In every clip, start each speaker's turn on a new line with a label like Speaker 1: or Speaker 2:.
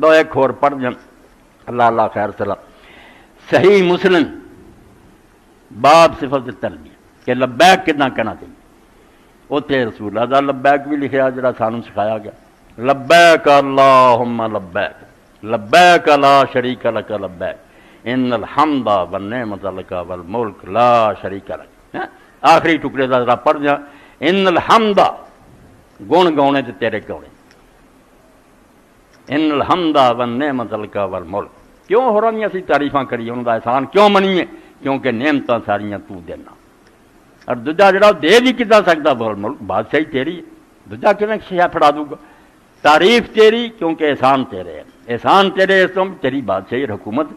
Speaker 1: دو ایک اور پڑھ دیں اللہ اللہ خیر صلاح. صحیح مسلم باب صفت تلبیہ کہ لبیک کتنا کہنا چاہیے. اتنے رسول اللہ دا لبیک بھی لکھا جڑا سانوں سکھایا گیا. لبیک اللہم لبیک لبیک لا شریک لک لبیک ان الحمد والنعمت لک والملک لا شریک لک. آخری ٹکڑے کا ذرا پڑھ دیا. ان الحمد گن گاؤنے تے تیرے گاؤنے. ان الحمد والنعمت لک والملک. کیوں ہو رہی اسی تعریفاں کریے انہوں کا احسان کیوں منیے؟ کیونکہ نعمتاں ساریاں تو دینا. اور دوجا جڑا دے بھی کتا سکتا والملک بادشاہی تیری ہے. دوجا کیوں شہ پھڑا دوں گا؟ تعریف تیری کیونکہ احسان تیرے ہے. احسان تیرے اس تو تیری بادشاہی حکومت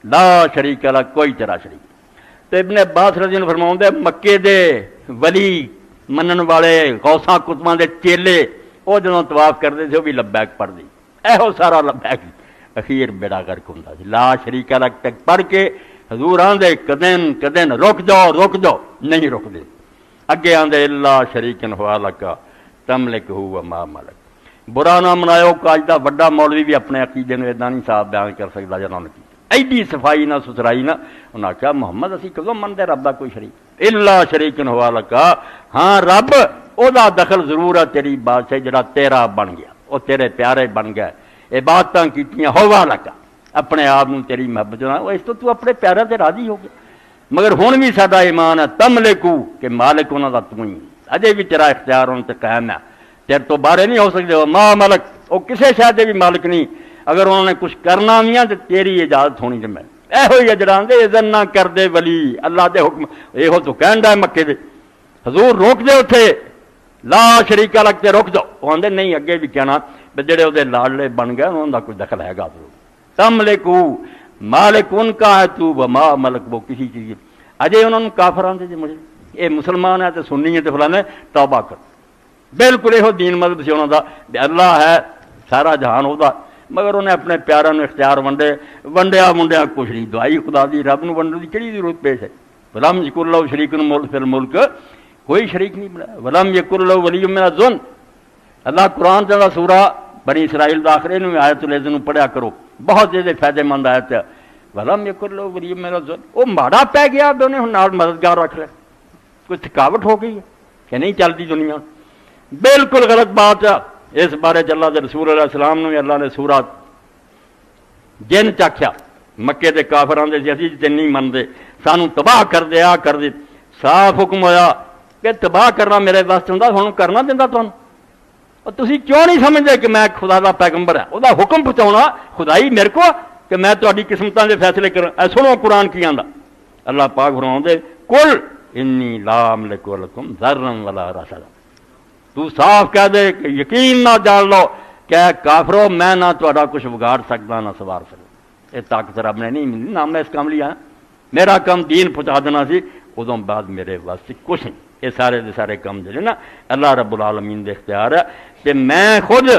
Speaker 1: لا شریک لک کوئی تیرا شریک. تو ابن عباس رضی اللہ عنہ فرماؤں دے مکے دے ولی منن والے غوثاں کتباں دے چیلے وہ جدوں طواف کرتے تھے وہ بھی لبیک پڑھ دی. ایہو سارا لبیک اخیر بیڑا غرق ہوندا سی. لا شریک لک تک پڑھ کے حضور آندے کدن رک جاؤ نہیں رک دے. اگے آندے اللہ شریکن ہوا لکا تملک ہوا ما ملک. برا نہ مناؤ کہ اج دا وڈا مولوی بھی اپنے عقیدے نوں ادا نہیں صاحب بیان کر سکدا جنہاں نے ایڈی صفائی نہ ستھرائی نہ. انہاں کہا محمد اسی کدوں منتے رب دا کوئی شریک اللہ شریکن ہوا لکا. ہاں رب او دا دخل ضرور ہے تیری بادشاہ جڑا تیرا بن گیا وہ تیرے پیارے بن گئے عبادتاں کیتیاں ہوا لکا اپنے آپ نوں تیری محبت جنا اس تو اپنے پیارے تے راضی ہو گیا. مگر ہن بھی ساڈا ایمان ہے تملکو کہ مالک انہاں دا تو ہی اجے بھی تیرا اختیار ان تے قائم ہے. تیرے تو باہر نہیں ہو سکتے. ما ملک وہ کسے شے دے بھی مالک نہیں. اگر انہوں نے کچھ کرنا بھی ہے تو تیری اجازت ہونی تے میں ایہو ہی اجڑاں دے اذن نہ کر دے ولی اللہ دے حکم. ایہو تو کہندا ہے مکے دے حضور روک دے اتھے لا شریک لک تے روک جاؤ. وہ آندے نہیں اگے بھی کہنا جڑے وہ لاڈلے بن گئے انہوں دا کوئی دخل ہے گا ضرور. تملکو مالک ان کا ہے تو وما ملک وہ کسی چیز. اجے انہوں نے کافراں دے مجھے یہ مسلمان ہے تے سنی ہے تے فلانے توبہ کر. بالکل یہ دین مذہب سے انہوں دا اللہ ہے سارا جہان ہوتا. مگر انہیں اپنے پیاروں نے اختیار ونڈیا منڈیا کچھ نہیں. دعائی خدا دی رب نو ونڈن کی کہڑی ضرورت پیش ہے؟ ولم یکن لہ شریک فی الملک کوئی شریک نہیں بنایا. ولم یکن لہ ولی من الذل. اللہ قرآن چلا سورہ بنی اسرائیل دا آخر انہوں آیت العزن پڑھیا کرو بہت زیادہ فائدے مند آیت ہے. ولم یکن لہ ولی من الذل. وہ ماڑا پی گیا انہیں نال مددگار رکھ لیا. کوئی تھکاوٹ ہو گئی ہے کہ نہیں چلتی دنیا. بالکل غلط بات ہے. اس بارے اللہ کے رسول علیہ السلام نے اللہ نے سورہ جن چاکھیا مکے دے کافراں دے اسی تے نہیں منتے سانو تباہ کر دے آ کر دے. صاف حکم ہویا کہ تباہ کرنا میرے واسطے ہوندا ہن کرنا دیندا تانوں. اور تسی کیوں نہیں سمجھدے کہ میں خدا دا پیغمبر ہے او دا حکم پہنچاؤنا خدائی میرے کو کہ میں تہاڈی قسمتاں دے فیصلے کراں. اے سنو قرآن کی آندا اللہ پاک فرماؤندے قل انی لا املک لکم ضرا ولا رشدا. تو صاف کہہ دے کہ یقین نہ جان لو کہ کافرو میں نہ تہاڈا کچھ بگاڑ سکتا نہ سوار سکتا. یہ طاقت رب نے نہیں ملی نہ میں اس کام لیا. میرا کام دین پہنچا دینا سی ادوں بعد میرے واسطے کچھ نہیں. یہ سارے دے سارے کام جڑے نا اللہ رب العالمین دے اختیار ہے. کہ میں خود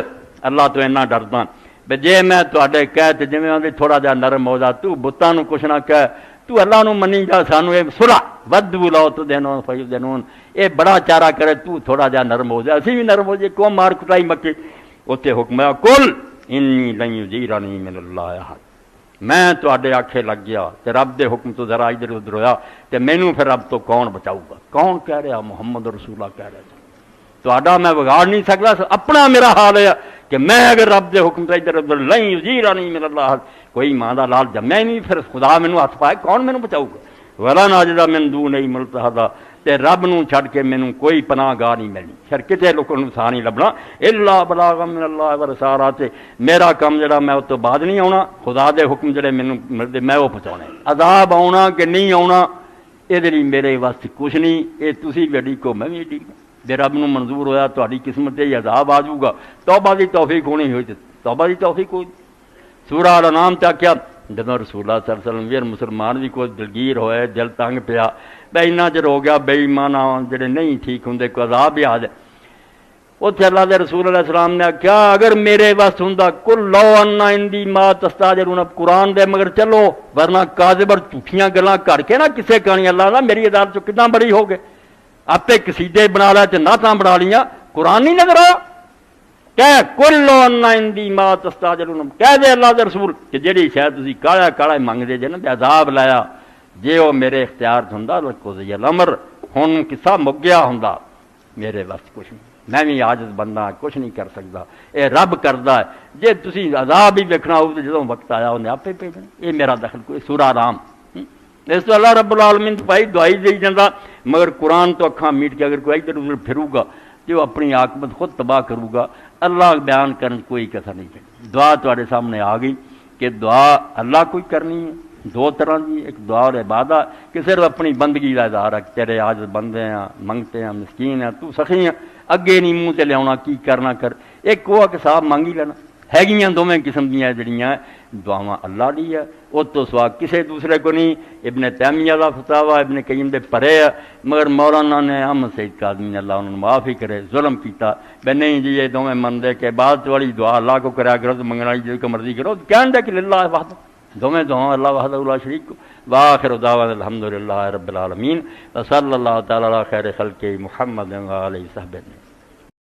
Speaker 1: اللہ تو اینا ڈردا بھی جے میں تہاڈے کہہ تے جویں آندے تھوڑا جہا نرم ہو جا تو بتاں نوں کچھ نہ کہہ تو اللہ نو منی جا سانو اے صلح ودو لو تو دینون فیدنون اے بڑا چارہ کرے تو تھوڑا جا نرم ہو جائے اسی بھی نرم ہو جائے. کو مار کٹائی مکے اتنے حکم ہے کل انی لن یجیرنی من اللہ احد. میں تہاڈے آکھے لگ گیا تے رب دے حکم تو ذرا ادھر ادھر ہویا تے مینوں پھر رب تو کون بچاؤ گا؟ کون کہہ رہا؟ محمد رسول اللہ کہہ رہا. تہاڈا میں بگاڑ نہیں سکتا. اپنا میرا حال ہے کہ میں اگر رب دے حکم تے ادھر ادھر لن یجیرنی من اللہ احد کوئی ماں دا لال جمیا ہی نہیں پھر خدا مینوں ہاتھ پائے کون مینوں بچاؤ گا؟ ولا ناجدہ من دونہی ملتحدا تے رب نوں چھڈ کے مینوں کوئی پناہ گاہ نہیں ملنی. پھر کتے لوگوں نوں سا نہیں لبنا الا بلاغ من اللہ ورسالات. میرا کام جڑا میں اس تو بعد نہیں آنا خدا دے حکم جڑے مینوں ملدے میں وہ پہنچانے. عذاب آنا کہ نہیں آنا یہ لیے میرے واسطے کچھ نہیں. یہ تسی بھی اڈیکو میں بھی اڈیکو. جے رب نوں منظور ہویا تہاڈی قسمت تے عذاب آ جاؤ گا توبہ دی توفیق ہونی ہوئی تے توبہ دی توفیق ہوئی. سورہ الانعام تے آکھیا جدوں رسول اللہ صلی اللہ علیہ وسلم ویر مسلمان بھی کوئی دلگیر ہوئے دل تنگ پیا بھائی اتنا چر ہو گیا بے ایمان جڑے نہیں ٹھیک ہوندے کوئی عذاب بھی آ جائے. اتنے اللہ دے رسول علیہ السلام نے کیا اگر میرے واسطے ہوندا کل لو ان عندی ما تستاجرون قرآن دے مگر چلو ورنہ کاذب اور جھوٹیاں گلاں کر کے نہ کسے کہانی اللہ نہ میری عدالت چ کتنا بڑی ہو گئے. آپ قصیدے بنا لے تے نعتاں بنا لیاں قرآن نہیں نظر آیا. کہہ کل ان عندی ما تستعجلون، کہہ دے اللہ دے رسول کہ جڑی شاید تسی کالا کالا منگدے جے نا تے عذاب لایا جے وہ میرے اختیار چ ہوندا لقضی الامر، ہن قصہ مک گیا ہوندا، میرے بس کچھ نہیں، میں بھی عاجز بندہ کچھ نہیں کر سکتا، اے رب کردا ہے، جے تسی عذاب ہی ویکھنا ہو تے جدوں وقت آیا انہیں آپے بھیجنا، اے میرا دخل کوئی سورہ رام۔ اس تو اللہ رب العالمین بھائی دعائی دے جاندا، مگر قرآن تو اکھاں میٹ کے اگر کوئی ادھر ادھر پھرو گا تے وہ اپنی عاقبت خود تباہ کرو گا، اللہ بیان کرن کوئی کسر نہیں چاہیے۔ دعا تواڈے سامنے آ گئی کہ دعا اللہ کوئی کرنی ہے دو طرح کی، ایک دعا اور عبادت کہ صرف اپنی بندگی کا اظہار ہے، تیرے عاجز بندے ہیں، منگتے ہیں، مسکین ہیں، تو سخی ہیں، اگے نہیں منہ تے لیا کی کرنا کر، ایک وہ کہ صاحب مانگی لینا ہے دونوں قسم دیا جڑیاں دعاواں اللہ دی ہے، وہ تو سوا کسے دوسرے کو نہیں۔ ابن تیمیہ کا فتاوا ابن قیم دے پرے ہے، مگر مولانا نے احمد سعید کاظمی نے اللہ انہوں نے معاف ہی کرے ظلم کیتا بے نہیں جی یہ دونوں مندے کہ عبادت والی دعا اللہ کو کرا کرو تو منگنا جی کو مرضی کرو، کہن دے کہ للہ وحدہ، دونوں دعاؤں اللہ وحدہ لا شریک کو۔ وآخر دعوانا الحمدللہ رب العالمین وصلی اللہ تعالی علی خیر خلق محمد و علیہ وصحبہ۔